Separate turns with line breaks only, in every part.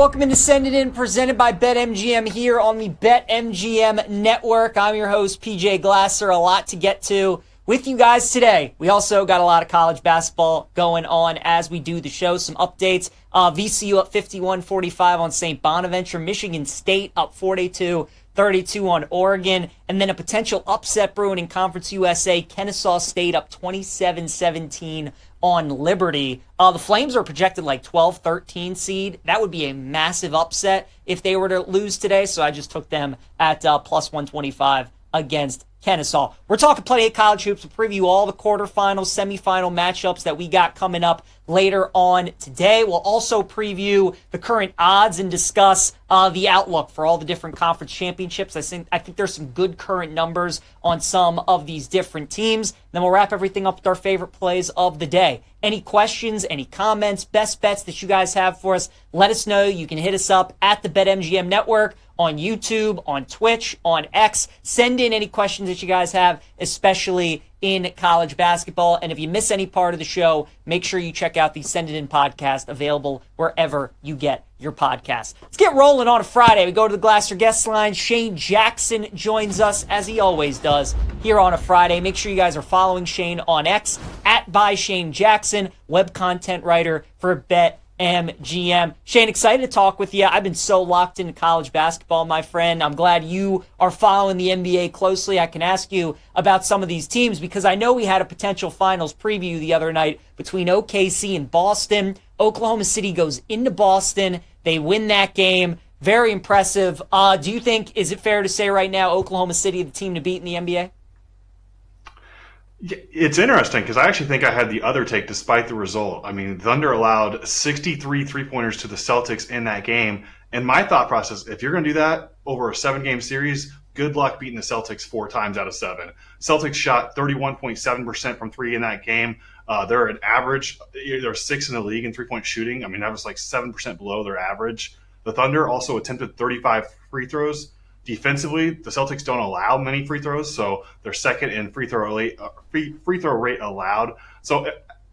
Welcome into Send It In, presented by BetMGM here on the BetMGM network. I'm your host, PJ Glasser. A lot to get to with you guys today. We also got a lot of college basketball going on as we do the show. Some updates. VCU up 51-45 on St. Bonaventure. Michigan State up 42-32 on Oregon. And then a potential upset brewing in Conference USA. Kennesaw State up 27-17 on Liberty. The Flames are projected like 12-13 seed. That would be a massive upset if they were to lose today. So I just took them at plus 125 against Kennesaw. We're talking plenty of college hoops. We'll preview all the quarterfinal, semifinal matchups that we got coming up later on today. We'll also preview the current odds and discuss the outlook for all the different conference championships. I think there's some good current numbers on some of these different teams. Then we'll wrap everything up with our favorite plays of the day. Any questions, any comments, best bets that you guys have for us, let us know. You can hit us up at the BetMGM Network on YouTube, on Twitch, on X. Send in any questions that you guys have, especially in college basketball. And if you miss any part of the show, make sure you check out the Send It In podcast, available wherever you get your podcast. Let's get rolling on a Friday. We go to the Glasser guest line. Shane Jackson joins us, as he always does, here on a Friday. Make sure you guys are following Shane on X, at @ByShaneJackson, web content writer for BetMGM. Shane, excited to talk with you. I've been so locked into college basketball, my friend. I'm glad you are following the NBA closely. I can ask you about some of these teams because I know we had a potential finals preview the other night between OKC and Boston. Oklahoma City goes into Boston. They win that game. Very impressive. Do you think, is it fair to say right now, Oklahoma City the team to beat in the NBA?
It's interesting because I actually think I had the other take despite the result. I mean, Thunder allowed 63 three-pointers to the Celtics in that game. And my thought process, if you're going to do that over a 7-game series, good luck beating the Celtics 4 times out of 7. Celtics shot 31.7% from 3 in that game. They're an average. They're 6th in the league in three-point shooting. I mean, that was like 7% below their average. The Thunder also attempted 35 free throws. Defensively, the Celtics don't allow many free throws, so they're second in free throw rate allowed. So,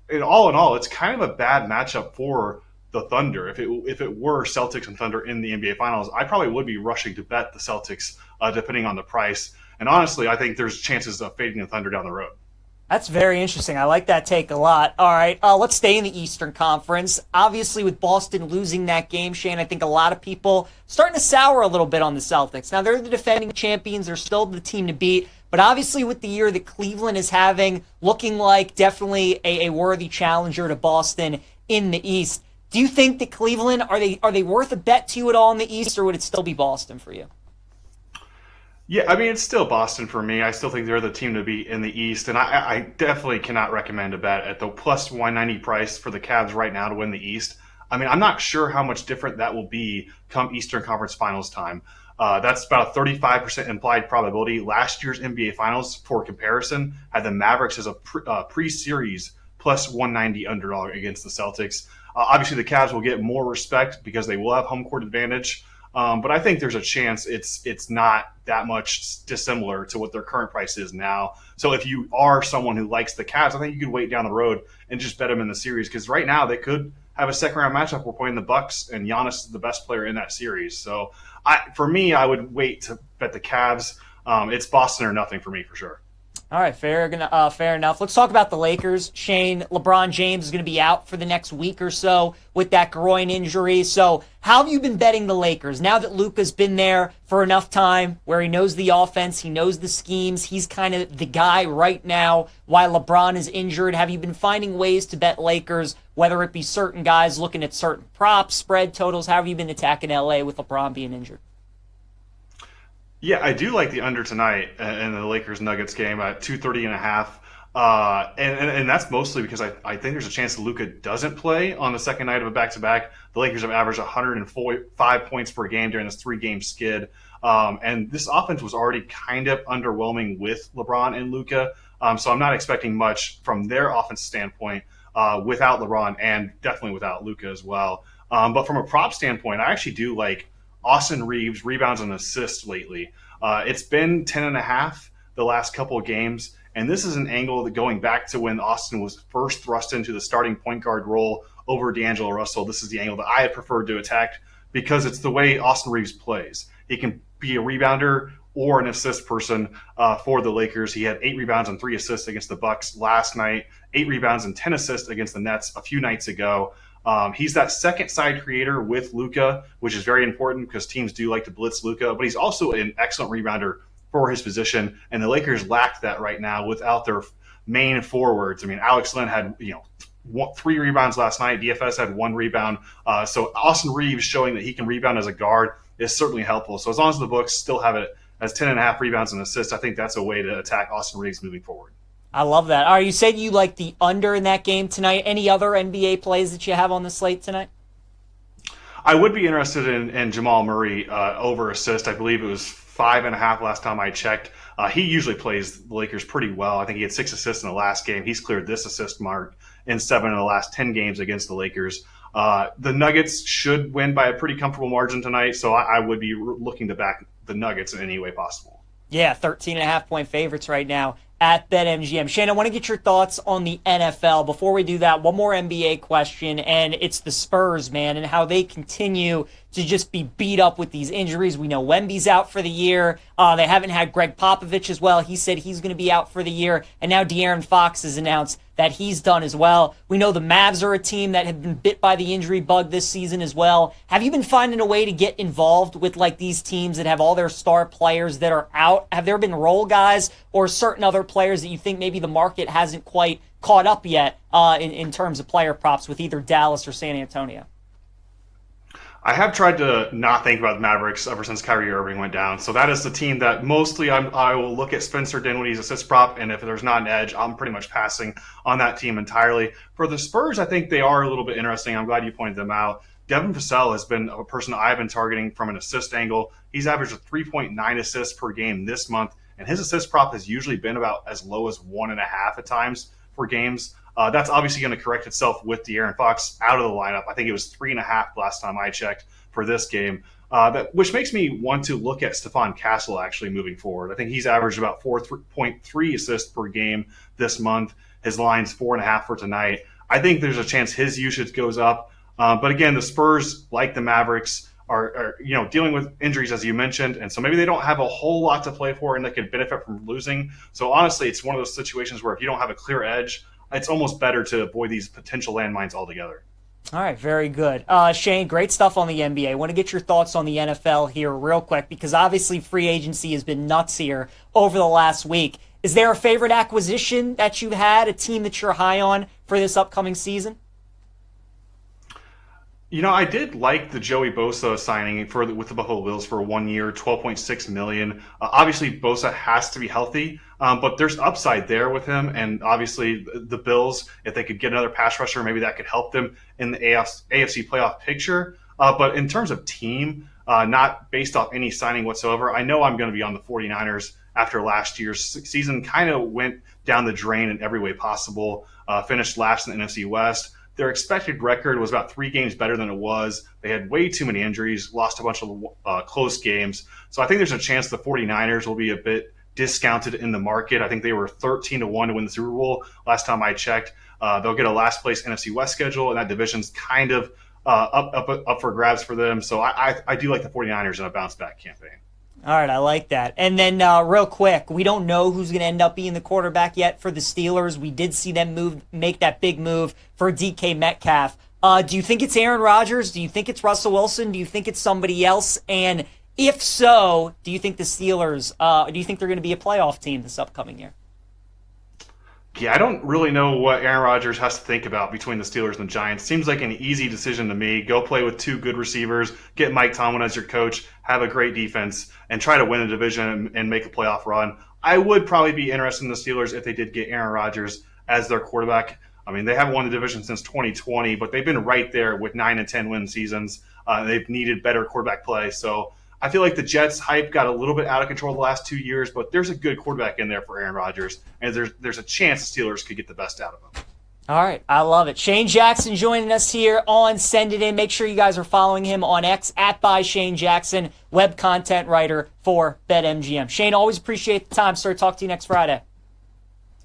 in all, it's kind of a bad matchup for the Thunder. If it were Celtics and Thunder in the NBA Finals, I probably would be rushing to bet the Celtics, depending on the price. And honestly, I think there's chances of fading the Thunder down the road.
That's very interesting. I like that take a lot. All right, let's stay in the Eastern Conference. Obviously, with Boston losing that game, Shane, I think a lot of people starting to sour a little bit on the Celtics. Now, they're the defending champions. They're still the team to beat. But obviously, with the year that Cleveland is having, looking like definitely a worthy challenger to Boston in the East. Do you think that Cleveland, are they worth a bet to you at all in the East, or would it still be Boston for you?
Yeah, I mean, it's still Boston for me. I still think they're the team to beat in the East, and I definitely cannot recommend a bet at the plus 190 price for the Cavs right now to win the East. I mean, I'm not sure how much different that will be come Eastern Conference Finals time. That's about a 35% implied probability. Last year's NBA Finals, for comparison, had the Mavericks as a pre-series plus 190 underdog against the Celtics. Obviously, the Cavs will get more respect because they will have home court advantage. But I think there's a chance it's not that much dissimilar to what their current price is now. So if you are someone who likes the Cavs, I think you could wait down the road and just bet them in the series because right now they could have a second-round matchup. We're playing the Bucks, and Giannis is the best player in that series. So for me, I would wait to bet the Cavs. It's Boston or nothing for me for sure.
All right, fair enough. Let's talk about the Lakers. Shane, LeBron James is going to be out for the next week or so with that groin injury. So how have you been betting the Lakers? Now that Luka's been there for enough time where he knows the offense, he knows the schemes, he's kind of the guy right now while LeBron is injured. Have you been finding ways to bet Lakers, whether it be certain guys looking at certain props, spread totals? How have you been attacking LA with LeBron being injured?
Yeah, I do like the under tonight in the Lakers-Nuggets game at 230.5. And that's mostly because I think there's a chance that Luka doesn't play on the second night of a back-to-back. The Lakers have averaged 105 points per game during this 3-game skid. And this offense was already kind of underwhelming with LeBron and Luka. So I'm not expecting much from their offense standpoint without LeBron and definitely without Luka as well. But from a prop standpoint, I actually do like Austin Reeves rebounds and assists lately. It's been 10.5 the last couple of games, and this is an angle that going back to when Austin was first thrust into the starting point guard role over D'Angelo Russell. This is the angle that I had preferred to attack because it's the way Austin Reeves plays. He can be a rebounder or an assist person for the Lakers. He had 8 rebounds and 3 assists against the Bucks last night, 8 rebounds and 10 assists against the Nets a few nights ago. He's that second side creator with Luka, which is very important because teams do like to blitz Luka, but he's also an excellent rebounder for his position, and the Lakers lack that right now without their main forwards. I mean, Alex Len had 3 rebounds last night. DFS had 1 rebound. So Austin Reeves showing that he can rebound as a guard is certainly helpful. So as long as the books still have it as 10.5 rebounds and assists, I think that's a way to attack Austin Reeves moving forward.
I love that. All right, you said you like the under in that game tonight. Any other NBA plays that you have on the slate tonight?
I would be interested in Jamal Murray over assist. I believe it was 5.5 last time I checked. He usually plays the Lakers pretty well. I think he had 6 assists in the last game. He's cleared this assist mark in 7 of the last 10 games against the Lakers. The Nuggets should win by a pretty comfortable margin tonight, so I would be looking to back the Nuggets in any way possible.
Yeah, 13.5-point favorites right now at BetMGM. Shane, I want to get your thoughts on the NFL. Before we do that, one more NBA question, and it's the Spurs, man, and how they continue to just be beat up with these injuries. We know Wemby's out for the year. They haven't had Greg Popovich as well. He said he's going to be out for the year. And now De'Aaron Fox has announced that he's done as well. We know the Mavs are a team that have been bit by the injury bug this season as well. Have you been finding a way to get involved with like these teams that have all their star players that are out? Have there been role guys or certain other players that you think maybe the market hasn't quite caught up yet in terms of player props with either Dallas or San Antonio?
I have tried to not think about the Mavericks ever since Kyrie Irving went down. So that is the team that mostly I will look at Spencer Dinwiddie's assist prop, and if there's not an edge, I'm pretty much passing on that team entirely. For the Spurs, I think they are a little bit interesting. I'm glad you pointed them out. Devin Vassell has been a person I've been targeting from an assist angle. He's averaged a 3.9 assists per game this month, and his assist prop has usually been about as low as 1.5 at times for games. That's obviously going to correct itself with De'Aaron Fox out of the lineup. I think it was 3.5 last time I checked for this game, which makes me want to look at Stephon Castle actually moving forward. I think he's averaged about 4.3 assists per game this month. His line's 4.5 for tonight. I think there's a chance his usage goes up. But again, the Spurs, like the Mavericks, are dealing with injuries, as you mentioned, and so maybe they don't have a whole lot to play for and they could benefit from losing. So honestly, it's one of those situations where if you don't have a clear edge, it's almost better to avoid these potential landmines altogether.
All right, very good. Shane, great stuff on the NBA. I want to get your thoughts on the NFL here real quick because obviously free agency has been nuts here over the last week. Is there a favorite acquisition that you've had, a team that you're high on for this upcoming season?
I did like the Joey Bosa signing with the Buffalo Bills for 1 year, $12.6 million. Obviously, Bosa has to be healthy, but there's upside there with him. And obviously, the Bills, if they could get another pass rusher, maybe that could help them in the AFC playoff picture. But in terms of team, not based off any signing whatsoever, I know I'm going to be on the 49ers after last year's season. Kind of went down the drain in every way possible, finished last in the NFC West. Their expected record was about 3 games better than it was. They had way too many injuries, lost a bunch of close games. So I think there's a chance the 49ers will be a bit discounted in the market. I think they were 13-1 to win the Super Bowl last time I checked. They'll get a last place NFC West schedule, and that division's kind of up for grabs for them. So I do like the 49ers in a bounce back campaign.
All right, I like that. And then real quick, we don't know who's going to end up being the quarterback yet for the Steelers. We did see them make that big move for DK Metcalf. Do you think it's Aaron Rodgers? Do you think it's Russell Wilson? Do you think it's somebody else? And if so, do you think the Steelers, do you think they're going to be a playoff team this upcoming year?
Yeah, I don't really know what Aaron Rodgers has to think about between the Steelers and the Giants. Seems like an easy decision to me. Go play with 2 good receivers, get Mike Tomlin as your coach, have a great defense, and try to win a division and make a playoff run. I would probably be interested in the Steelers if they did get Aaron Rodgers as their quarterback. I mean, they haven't won the division since 2020, but they've been right there with 9 and 10 win seasons. They've needed better quarterback play. So I feel like the Jets' hype got a little bit out of control the last 2 years, but there's a good quarterback in there for Aaron Rodgers, and there's a chance the Steelers could get the best out of him.
All right, I love it. Shane Jackson joining us here on Send It In. Make sure you guys are following him on X @ByShaneJackson, web content writer for BetMGM. Shane, always appreciate the time, sir. Talk to you next Friday.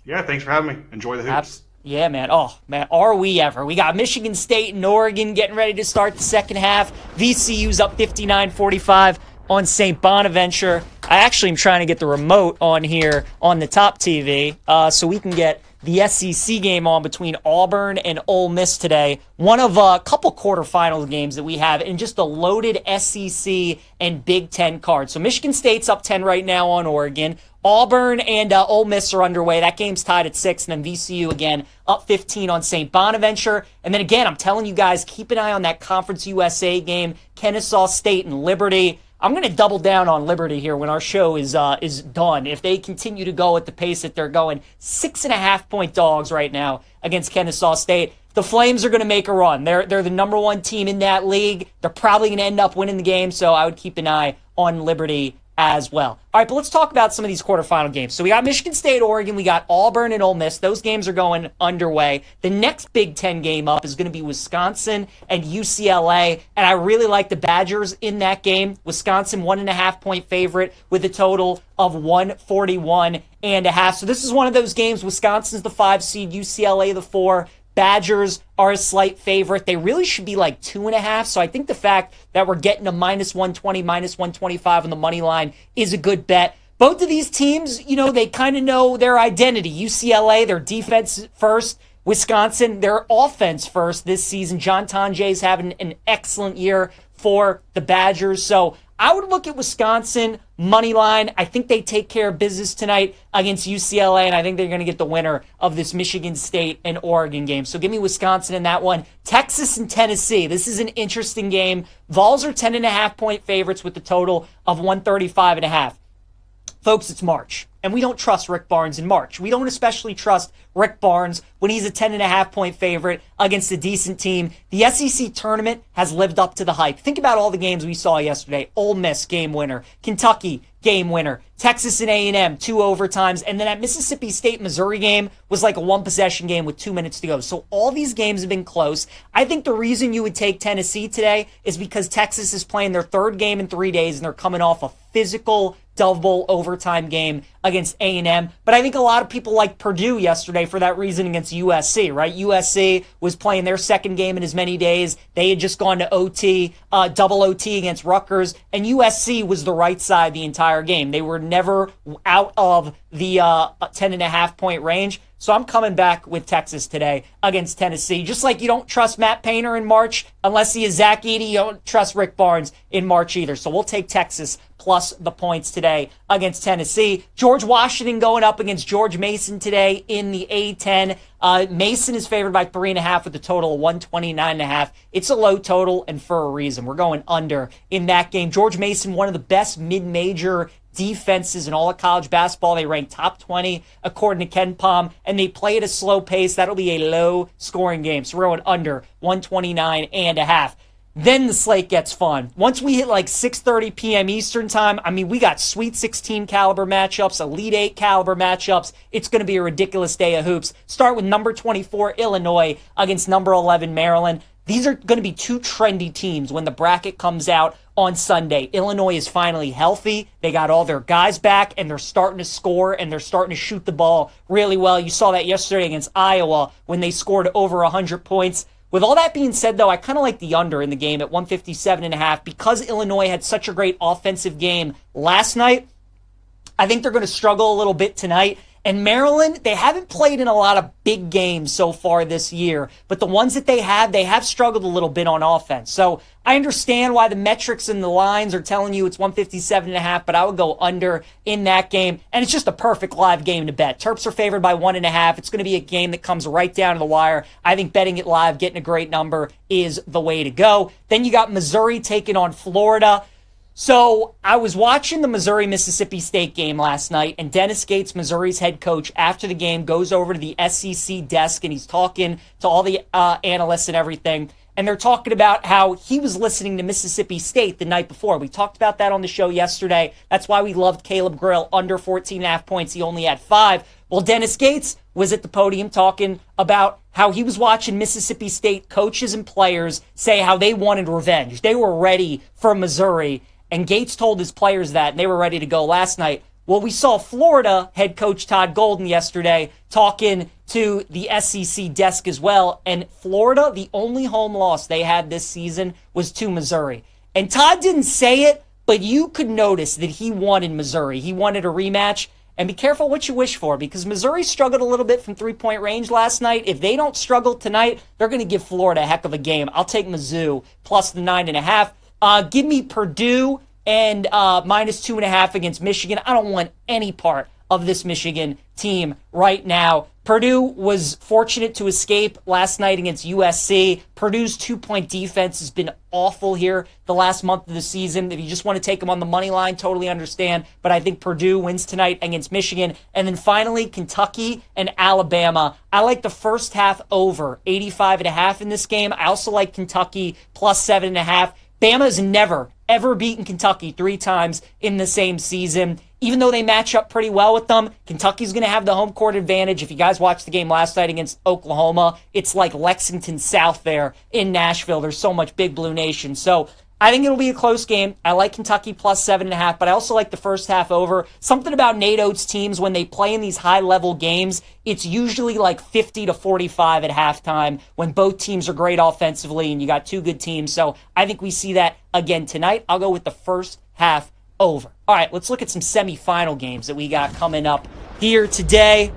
Yeah, thanks for having me. Enjoy the hoops.
Yeah, man. Oh, man, are we ever? We got Michigan State and Oregon getting ready to start the second half. VCU's up 59-45 on St. Bonaventure. I actually am trying to get the remote on here on the top TV so we can get the SEC game on between Auburn and Ole Miss today. One of a couple quarterfinals games that we have in just a loaded SEC and Big Ten card. So Michigan State's up 10 right now on Oregon. Auburn and Ole Miss are underway. That game's tied at 6, and then VCU again up 15 on St. Bonaventure. And then again, I'm telling you guys, keep an eye on that Conference USA game, Kennesaw State and Liberty. I'm going to double down on Liberty here when our show is done. If they continue to go at the pace that they're going, 6.5-point dogs right now against Kennesaw State. The Flames are going to make a run. They're the number one team in that league. They're probably going to end up winning the game, so I would keep an eye on Liberty as well. All right, but let's talk about some of these quarterfinal games. So we got Michigan State, Oregon. We got Auburn and Ole Miss. Those games are going underway. The next Big Ten game up is going to be Wisconsin and UCLA, and I really like the Badgers in that game. Wisconsin, 1.5-point favorite with a total of 141.5. So this is one of those games. Wisconsin's the 5 seed, UCLA the 4. Badgers are a slight favorite. They really should be like 2.5. So I think the fact that we're getting a minus 120, minus 125 on the money line is a good bet. Both of these teams, they kind of know their identity. UCLA, their defense first. Wisconsin, their offense first this season. John Tonjay's having an excellent year for the Badgers. So I would look at Wisconsin money line. I think they take care of business tonight against UCLA, and I think they're going to get the winner of this Michigan State and Oregon game. So give me Wisconsin in that one. Texas and Tennessee. This is an interesting game. Vols are 10.5-point favorites with a total of 135.5. Folks, it's March, and we don't trust Rick Barnes in March. We don't especially trust Rick Barnes when he's a 10.5-point favorite against a decent team. The SEC tournament has lived up to the hype. Think about all the games we saw yesterday. Ole Miss, game winner. Kentucky, game winner. Texas and A&M, 2 overtimes. And then that Mississippi State-Missouri game was like a one-possession game with 2 minutes to go. So all these games have been close. I think the reason you would take Tennessee today is because Texas is playing their third game in 3 days, and they're coming off a physical double overtime game against A&M. But I think a lot of people like Purdue yesterday for that reason against USC, right? USC was playing their second game in as many days. They had just gone to OT, double OT against Rutgers, and USC was the right side the entire game. They were never out of the 10.5-point range. So I'm coming back with Texas today against Tennessee. Just like you don't trust Matt Painter in March unless he is Zach Edey, you don't trust Rick Barnes in March either. So we'll take Texas plus the points today against Tennessee. George Washington going up against George Mason today in the A-10. Mason is favored by 3.5 with a total of 129.5. It's a low total, and for a reason. We're going under in that game. George Mason, one of the best mid-major defenses in all of college basketball. They rank top 20 according to Ken Pom, and they play at a slow pace. That'll be a low-scoring game. So we're going under 129.5. Then the slate gets fun. Once we hit like 6:30 p.m. Eastern time, we got Sweet 16 caliber matchups, Elite 8 caliber matchups. It's going to be a ridiculous day of hoops. Start with number 24 Illinois against number 11 Maryland. These are going to be two trendy teams when the bracket comes out on Sunday. Illinois is finally healthy. They got all their guys back, and they're starting to score, and they're starting to shoot the ball really well. You saw that yesterday against Iowa when they scored over 100 points. With all that being said, though, I kind of like the under in the game at 157.5 because Illinois had such a great offensive game last night. I think they're going to struggle a little bit tonight. And Maryland, they haven't played in a lot of big games so far this year, but the ones that they have struggled a little bit on offense. So I understand why the metrics and the lines are telling you it's 157.5, but I would go under in that game. And it's just a perfect live game to bet. Terps are favored by 1.5. It's going to be a game that comes right down to the wire. I think betting it live, getting a great number is the way to go. Then you got Missouri taking on Florida. So I was watching the Missouri-Mississippi State game last night, and Dennis Gates, Missouri's head coach, after the game goes over to the SEC desk, and he's talking to all the analysts and everything, and they're talking about how he was listening to Mississippi State the night before. We talked about that on the show yesterday. That's why we loved Caleb Grill under 14.5 points. He only had 5. Well, Dennis Gates was at the podium talking about how he was watching Mississippi State coaches and players say how they wanted revenge. They were ready for Missouri. And Gates told his players that, and they were ready to go last night. Well, we saw Florida head coach Todd Golden yesterday talking to the SEC desk as well. And Florida, the only home loss they had this season was to Missouri. And Todd didn't say it, but you could notice that he wanted Missouri. He wanted a rematch. And be careful what you wish for, because Missouri struggled a little bit from three-point range last night. If they don't struggle tonight, they're going to give Florida a heck of a game. I'll take Mizzou plus the 9.5. Give me Purdue and minus 2.5 against Michigan. I don't want any part of this Michigan team right now. Purdue was fortunate to escape last night against USC. Purdue's 2-point defense has been awful here the last month of the season. If you just want to take them on the money line, totally understand. But I think Purdue wins tonight against Michigan. And then finally, Kentucky and Alabama. I like the first half over 85.5 in this game. I also like Kentucky plus 7.5. Bama's never, ever beaten Kentucky 3 times in the same season. Even though they match up pretty well with them, Kentucky's going to have the home court advantage. If you guys watched the game last night against Oklahoma, it's like Lexington South there in Nashville. There's so much Big Blue Nation. So I think it'll be a close game. I like Kentucky plus 7.5, but I also like the first half over. Something about Nate Oates' teams, when they play in these high-level games, it's usually like 50-45 at halftime when both teams are great offensively and you got 2 good teams. So I think we see that again tonight. I'll go with the first half over. All right, let's look at some semifinal games that we got coming up here today.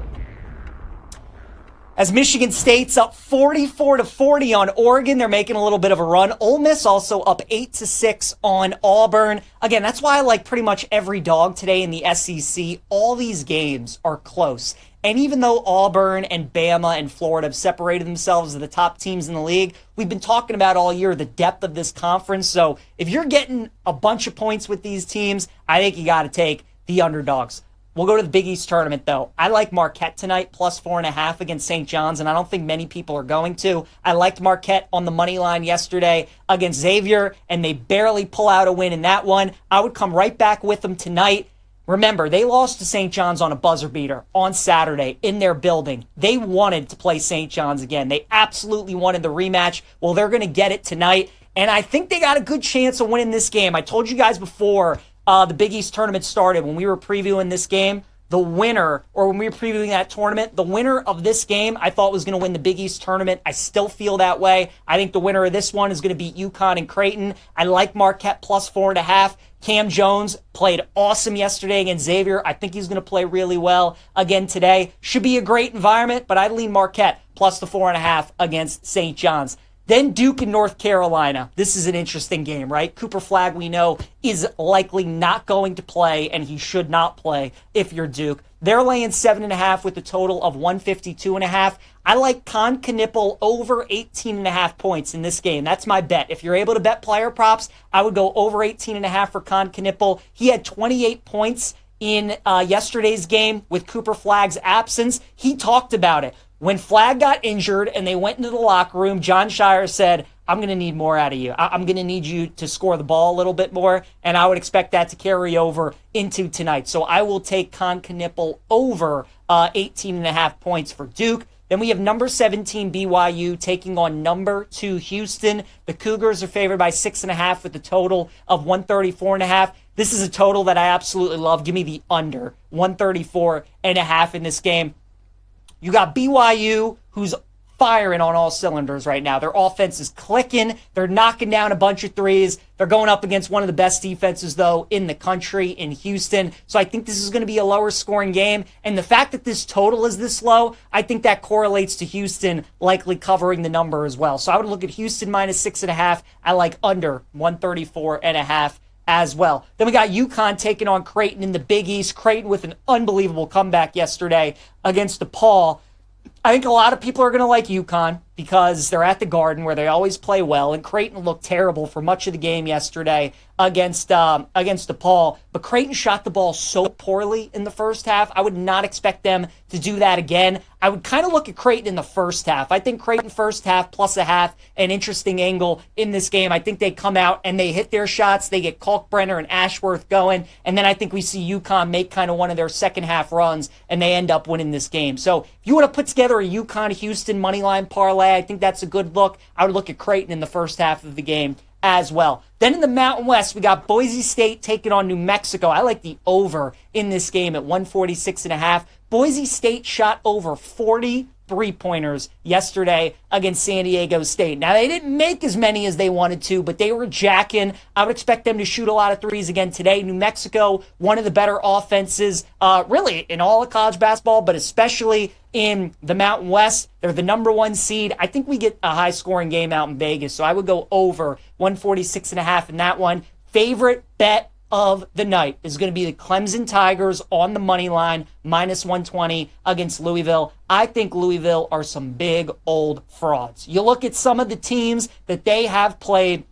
As Michigan State's up 44-40 on Oregon, they're making a little bit of a run. Ole Miss also up 8-6 on Auburn. Again, that's why I like pretty much every dog today in the SEC. All these games are close. And even though Auburn and Bama and Florida have separated themselves as the top teams in the league, we've been talking about all year the depth of this conference. So if you're getting a bunch of points with these teams, I think you got to take the underdogs. We'll go to the Big East tournament, though. I like Marquette tonight, plus 4.5 against St. John's, and I don't think many people are going to. I liked Marquette on the money line yesterday against Xavier, and they barely pull out a win in that one. I would come right back with them tonight. Remember, they lost to St. John's on a buzzer beater on Saturday in their building. They wanted to play St. John's again. They absolutely wanted the rematch. Well, they're going to get it tonight, and I think they got a good chance of winning this game. I told you guys before the Big East tournament started, when we were previewing this game, the winner, or when we were previewing that tournament, the winner of this game I thought was going to win the Big East tournament. I still feel that way. I think the winner of this one is going to beat UConn and Creighton. I like Marquette plus 4.5. Cam Jones played awesome yesterday against Xavier. I think he's going to play really well again today. Should be a great environment, but I'd lean Marquette plus the 4.5 against St. John's. Then Duke and North Carolina. This is an interesting game, right? Cooper Flagg, we know, is likely not going to play, and he should not play if you're Duke. They're laying 7.5 with a total of 152.5. I like Con Knippel over 18.5 points in this game. That's my bet. If you're able to bet player props, I would go over 18.5 for Con Knippel. He had 28 points in yesterday's game with Cooper Flagg's absence. He talked about it. When Flagg got injured and they went into the locker room, John Shire said, I'm going to need more out of you. I'm going to need you to score the ball a little bit more, and I would expect that to carry over into tonight. So I will take Con Knippel over 18.5 points for Duke. Then we have number 17 BYU taking on number 2 Houston. The Cougars are favored by 6.5 with a total of 134.5. This is a total that I absolutely love. Give me the under 134.5 in this game. You got BYU, who's firing on all cylinders right now. Their offense is clicking. They're knocking down a bunch of threes. They're going up against one of the best defenses, though, in the country in Houston. So I think this is going to be a lower scoring game. And the fact that this total is this low, I think that correlates to Houston likely covering the number as well. So I would look at Houston minus 6.5. I like under 134.5 as well. Then we got UConn taking on Creighton in the Big East. Creighton with an unbelievable comeback yesterday against DePaul. I think a lot of people are going to like UConn because they're at the Garden where they always play well, and Creighton looked terrible for much of the game yesterday against DePaul. But Creighton shot the ball so poorly in the first half. I would not expect them to do that again. I would kind of look at Creighton in the first half. I think Creighton first half plus a half, an interesting angle in this game. I think they come out and they hit their shots. They get Kalkbrenner and Ashworth going, and then I think we see UConn make kind of one of their second half runs, and they end up winning this game. So if you want to put together a UConn-Houston moneyline parlay, I think that's a good look. I would look at Creighton in the first half of the game as well. Then in the Mountain West, we got Boise State taking on New Mexico. I like the over in this game at 146.5. Boise State shot over 40 3-pointers yesterday against San Diego State. Now, they didn't make as many as they wanted to, but they were jacking. I would expect them to shoot a lot of threes again today. New Mexico, one of the better offenses, really in all of college basketball, but especially in the Mountain West. They're the number 1 seed. I think we get a high-scoring game out in Vegas, so I would go over 146.5 in that one. Favorite bet of the night is going to be the Clemson Tigers on the money line, -120 against Louisville. I think Louisville are some big old frauds. You look at some of the teams that they have played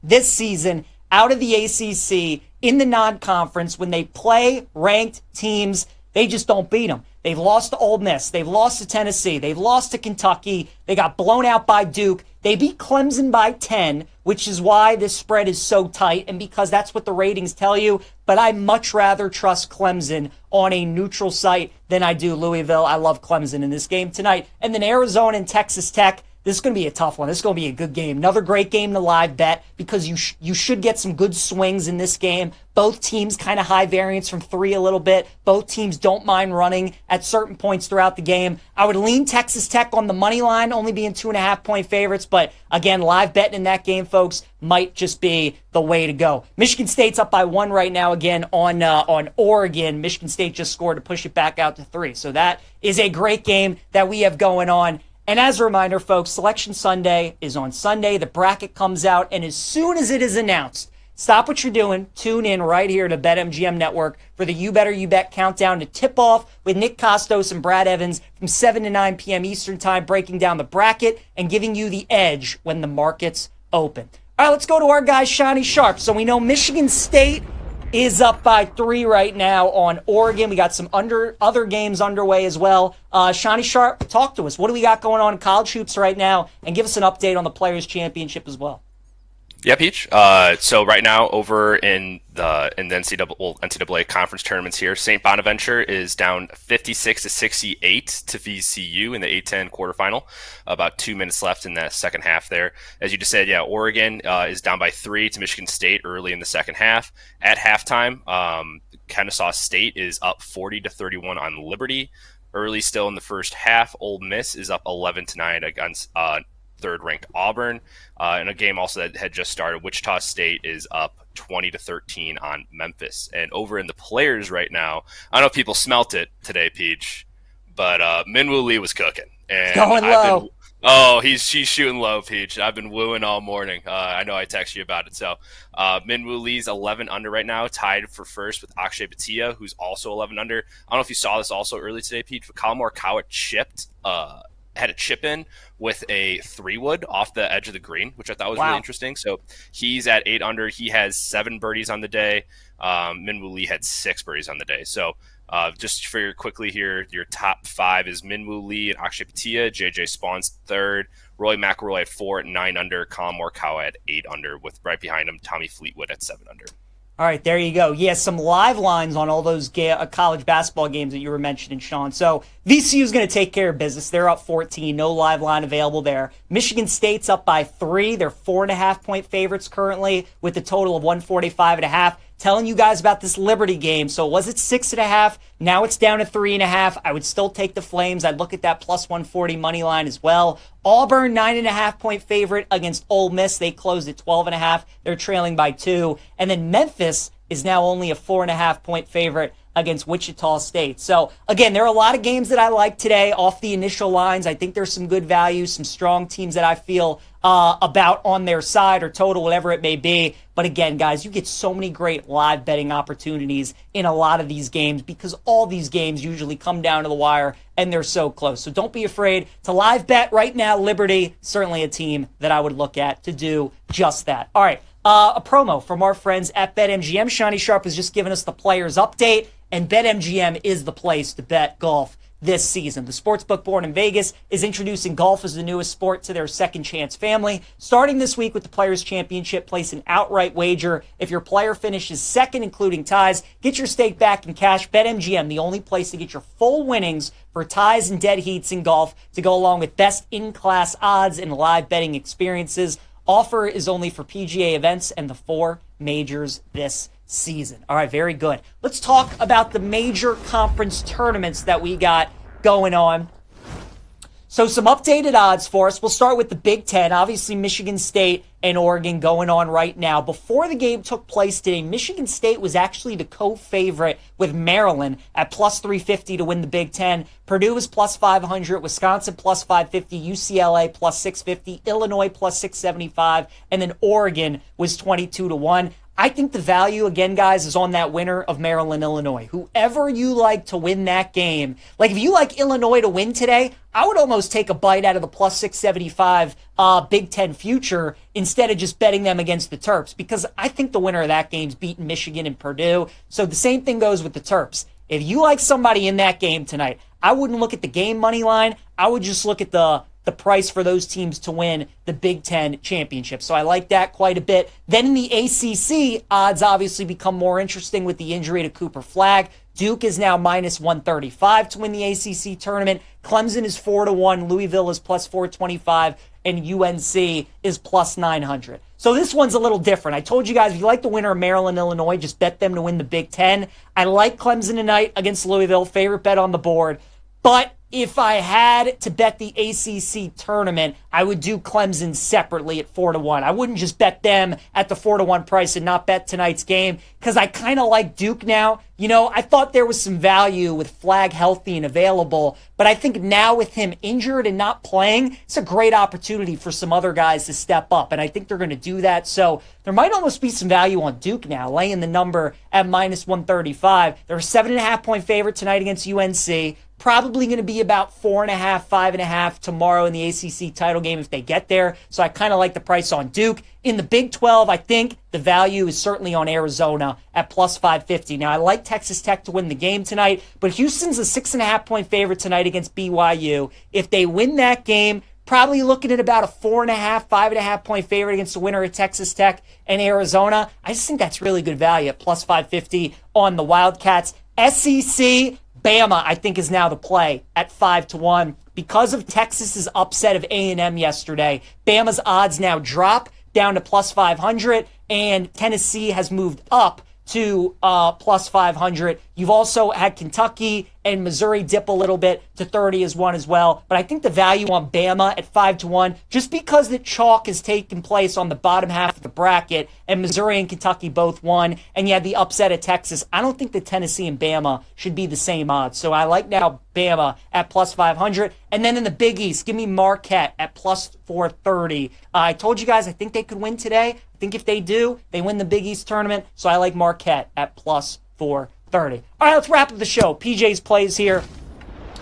this season out of the ACC in the non-conference. When they play ranked teams, they just don't beat them. They've lost to Ole Miss. They've lost to Tennessee. They've lost to Kentucky. They got blown out by Duke. They beat Clemson by 10, which is why this spread is so tight and because that's what the ratings tell you. But I much rather trust Clemson on a neutral site than I do Louisville. I love Clemson in this game tonight. And then Arizona and Texas Tech. This is going to be a tough one. This is going to be a good game. Another great game to live bet because you should get some good swings in this game. Both teams kind of high variance from 3 a little bit. Both teams don't mind running at certain points throughout the game. I would lean Texas Tech on the money line, only being 2.5-point favorites. But again, live betting in that game, folks, might just be the way to go. Michigan State's up by 1 right now again on Oregon. Michigan State just scored to push it back out to 3. So that is a great game that we have going on. And as a reminder, folks, Selection Sunday is on Sunday. The bracket comes out, and as soon as it is announced, stop what you're doing. Tune in right here to BetMGM Network for the You Better You Bet countdown to tip off with Nick Costos and Brad Evans from 7 to 9 p.m. Eastern Time, breaking down the bracket and giving you the edge when the markets open. All right, let's go to our guy, Shani Sharp. So we know Michigan State is up by 3 right now on Oregon. We got some other games underway as well. Shani Sharp, talk to us. What do we got going on in college hoops right now? And give us an update on the Players' Championship as well.
Yeah, Peach. So right now over in the NCAA conference tournaments here, St. Bonaventure is down 56-68 to VCU in the A-10 quarterfinal. About 2 minutes left in that second half there. As you just said, yeah, Oregon is down by 3 to Michigan State early in the second half. At halftime, Kennesaw State is up 40-31 on Liberty. Early still in the first half, Ole Miss is up 11-9 against third-ranked Auburn. In a game also that had just started, Wichita State is up 20-13 on Memphis. And over in the players right now, I don't know if people smelt it today, Peach, but Minwoo Lee was cooking. And
going low.
She's shooting low, Peach. I've been wooing all morning. I know I texted you about it. So Minwoo Lee's 11 under right now, tied for first with Akshay Bhatia, who's also 11 under. I don't know if you saw this also early today, Peach, but Colin Morikawa had a chip in with a 3-wood off the edge of the green, which I thought was really interesting. So he's at 8 under. He has 7 birdies on the day. Minwoo Lee had 6 birdies on the day. So just for quickly here, your top 5 is Minwoo Lee and Akshay Bhatia. JJ Spawn's 3rd. Roy McIlroy at 4 at 9 under. Colin Morikawa at 8 under, with right behind him Tommy Fleetwood at 7 under.
All right, there you go. Yeah, some live lines on all those college basketball games that you were mentioning, Sean. So VCU is going to take care of business. They're up 14. No live line available there. Michigan State's up by 3. They're 4.5-point favorites currently with a total of 145.5. Telling you guys about this Liberty game. So was it 6.5? Now it's down to 3.5. I would still take the Flames. I'd look at that plus 140 money line as well. Auburn, 9.5-point favorite against Ole Miss. They closed at 12.5. They're trailing by 2. And then Memphis is now only a 4.5-point favorite against Wichita State. So, again, there are a lot of games that I like today off the initial lines. I think there's some good value, some strong teams that I feel about on their side or total, whatever it may be. But again, guys, you get so many great live betting opportunities in a lot of these games because all these games usually come down to the wire and they're so close. So don't be afraid to live bet right now. Liberty, certainly a team that I would look at to do just that. All right, a promo from our friends at BetMGM. Shani Sharp has just given us the players update, and BetMGM is the place to bet golf this season. The sportsbook born in Vegas is introducing golf as the newest sport to their Second Chance family. Starting this week with the Players' Championship, place an outright wager. If your player finishes second, including ties, get your stake back in cash. BetMGM, the only place to get your full winnings for ties and dead heats in golf to go along with best in-class odds and live betting experiences. Offer is only for PGA events and the 4 majors this season. All right, very good. Let's talk about the major conference tournaments that we got going on. So some updated odds for us. We'll start with the Big Ten. Obviously, Michigan State and Oregon going on right now. Before the game took place today, Michigan State was actually the co-favorite with Maryland at plus 350 to win the Big Ten. Purdue was plus 500, Wisconsin plus 550, UCLA plus 650, Illinois plus 675, and then Oregon was 22 to 1. I think the value, again, guys, is on that winner of Maryland, Illinois. Whoever you like to win that game. Like, if you like Illinois to win today, I would almost take a bite out of the plus 675 Big Ten future instead of just betting them against the Terps, because I think the winner of that game's beating Michigan and Purdue. So the same thing goes with the Terps. If you like somebody in that game tonight, I wouldn't look at the game money line. I would just look at the price for those teams to win the Big Ten championship. So I like that quite a bit. Then in the ACC, odds obviously become more interesting with the injury to Cooper Flagg. Duke is now minus 135 to win the ACC tournament. Clemson is 4 to 1. Louisville is plus 425. And UNC is plus 900. So this one's a little different. I told you guys, if you like the winner of Maryland, Illinois, just bet them to win the Big Ten. I like Clemson tonight against Louisville. Favorite bet on the board. But if I had to bet the ACC tournament, I would do Clemson separately at 4 to 1. I wouldn't just bet them at the 4 to 1 price and not bet tonight's game, because I kind of like Duke now. You know, I thought there was some value with Flagg healthy and available, but I think now with him injured and not playing, it's a great opportunity for some other guys to step up, and I think they're going to do that. So there might almost be some value on Duke now, laying the number at minus 135. They're a 7.5-point favorite tonight against UNC. Probably going to be about 4.5, 5.5 tomorrow in the ACC title game if they get there. So I kind of like the price on Duke. In the Big 12, I think the value is certainly on Arizona at plus 550. Now, I like Texas Tech to win the game tonight, but Houston's a 6.5-point favorite tonight against BYU. If they win that game, probably looking at about a 4.5, 5.5-point favorite against the winner of Texas Tech and Arizona. I just think that's really good value at plus 550 on the Wildcats. SEC, Bama, I think, is now the play at 5 to 1. Because of Texas's upset of A&M yesterday, Bama's odds now drop down to plus 500, and Tennessee has moved up to plus 500. You've also had Kentucky and Missouri dip a little bit to 30 as one as well. But I think the value on Bama at 5 to 1, just because the chalk has taken place on the bottom half of the bracket, and Missouri and Kentucky both won, and you had the upset at Texas, I don't think that Tennessee and Bama should be the same odds. So I like now Bama at plus 500. And then in the Big East, give me Marquette at plus 430. I told you guys I think they could win today. I think if they do, they win the Big East tournament. So I like Marquette at plus 430. All right, let's wrap up the show. PJ's plays here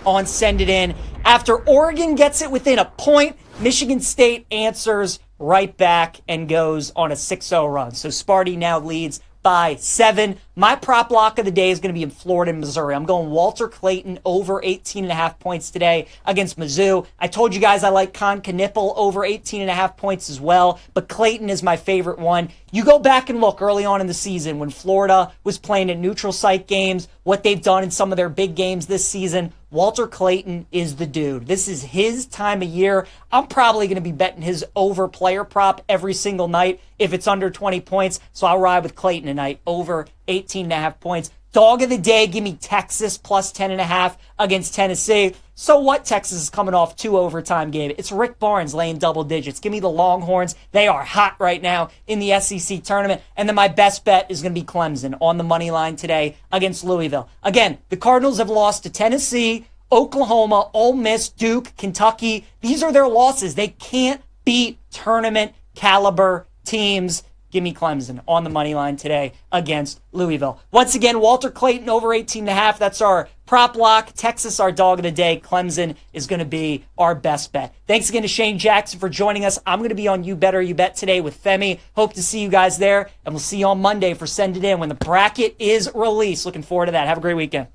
on Send It In. After Oregon gets it within a point, Michigan State answers right back and goes on a 6-0 run. So Sparty now leads by 7. My prop lock of the day is going to be in Florida and Missouri. I'm going Walter Clayton over 18.5 points today against Mizzou. I told you guys I like Con Knippel over 18.5 points as well, but Clayton is my favorite one. You go back and look early on in the season when Florida was playing at neutral site games, what they've done in some of their big games this season. Walter Clayton is the dude. This is his time of year. I'm probably going to be betting his over player prop every single night if it's under 20 points. So I'll ride with Clayton tonight over 18.5 points. Dog of the day, give me Texas plus 10.5 against Tennessee. So what? Texas is coming off 2 overtime game. It's Rick Barnes laying double digits. Give me the Longhorns. They are hot right now in the SEC tournament. And then my best bet is going to be Clemson on the money line today against Louisville. Again, the Cardinals have lost to Tennessee, Oklahoma, Ole Miss, Duke, Kentucky. These are their losses. They can't beat tournament caliber teams. Give me Clemson on the money line today against Louisville. Once again, Walter Clayton over 18.5. That's our prop lock. Texas, our dog of the day. Clemson is going to be our best bet. Thanks again to Shane Jackson for joining us. I'm going to be on You Better You Bet today with Femi. Hope to see you guys there, and we'll see you on Monday for Send It In when the bracket is released. Looking forward to that. Have a great weekend.